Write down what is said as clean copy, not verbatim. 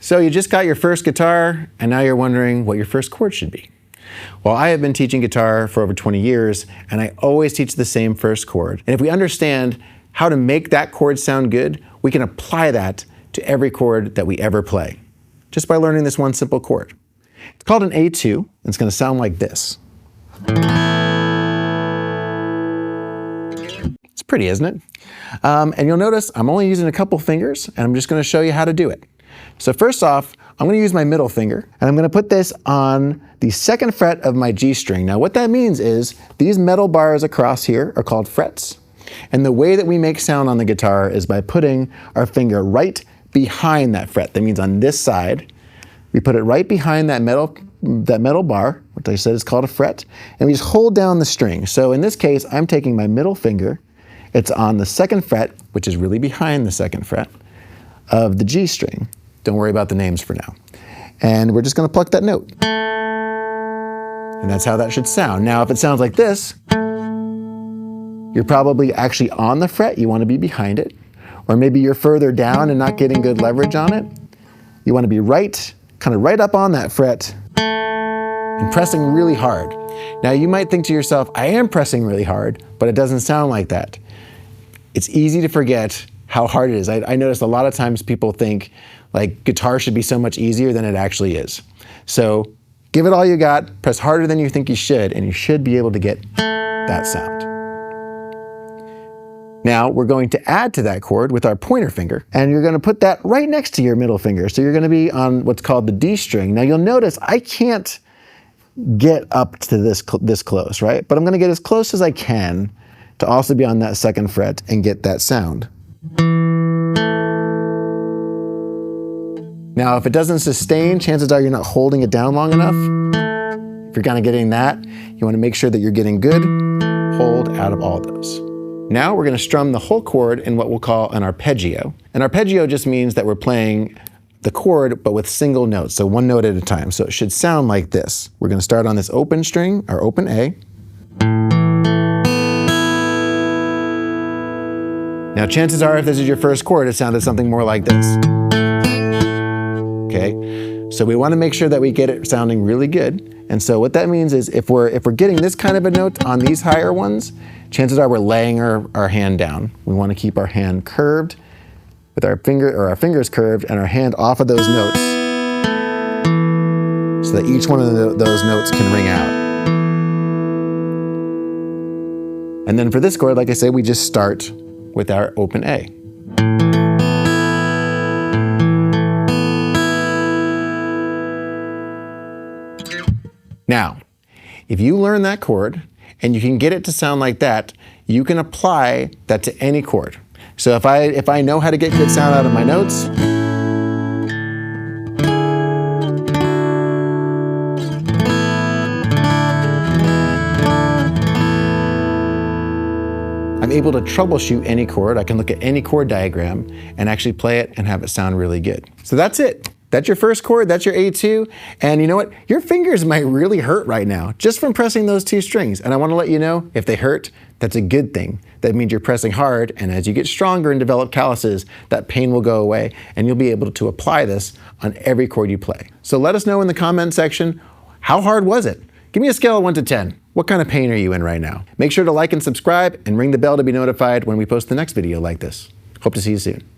So you just got your first guitar, and now you're wondering what your first chord should be. Well, I have been teaching guitar for over 20 years, and I always teach the same first chord. And if we understand how to make that chord sound good, we can apply that to every chord that we ever play, just by learning this one simple chord. It's called an A2, and it's going to sound like this. It's pretty, isn't it? And you'll notice I'm only using a couple fingers, and I'm just going to show you how to do it. So first off, I'm going to use my middle finger, and I'm going to put this on the second fret of my G string. Now what that means is these metal bars across here are called frets, and the way that we make sound on the guitar is by putting our finger right behind that fret. That means on this side, we put it right behind that metal bar, which I said is called a fret, and we just hold down the string. So in this case, I'm taking my middle finger, it's on the second fret, which is really behind the second fret of the G string. Don't worry about the names for now. And we're just going to pluck that note. And that's how that should sound. Now, if it sounds like this, you're probably actually on the fret. You want to be behind it. Or maybe you're further down and not getting good leverage on it. You want to be kind of right up on that fret and pressing really hard. Now, you might think to yourself, I am pressing really hard, but it doesn't sound like that. It's easy to forget how hard it is. I notice a lot of times people think like guitar should be so much easier than it actually is. So give it all you got, press harder than you think you should, and you should be able to get that sound. Now we're going to add to that chord with our pointer finger, and you're going to put that right next to your middle finger. So you're going to be on what's called the D string. Now you'll notice I can't get up to this close, right? But I'm going to get as close as I can to also be on that second fret and get that sound. Now, if it doesn't sustain, chances are you're not holding it down long enough. If you're kind of getting that, you want to make sure that you're getting good hold out of all those. Now we're going to strum the whole chord in what we'll call an arpeggio. An arpeggio just means that we're playing the chord, but with single notes, so one note at a time. So it should sound like this. We're going to start on this open string, our open A. Now, chances are if this is your first chord, it sounded something more like this. Okay, so we want to make sure that we get it sounding really good. And so what that means is if we're getting this kind of a note on these higher ones, chances are we're laying our hand down. We want to keep our hand curved with our fingers curved and our hand off of those notes so that each one of those notes can ring out. And then for this chord, like I said, we just start with our open A. Now, if you learn that chord and you can get it to sound like that, you can apply that to any chord. So if I know how to get good sound out of my notes, I'm able to troubleshoot any chord. I can look at any chord diagram and actually play it and have it sound really good. So that's it. That's your first chord, that's your A2, and you know what? Your fingers might really hurt right now just from pressing those two strings. And I want to let you know, if they hurt, that's a good thing. That means you're pressing hard, and as you get stronger and develop calluses, that pain will go away, and you'll be able to apply this on every chord you play. So let us know in the comment section, how hard was it? Give me a scale of 1 to 10. What kind of pain are you in right now? Make sure to like and subscribe, and ring the bell to be notified when we post the next video like this. Hope to see you soon.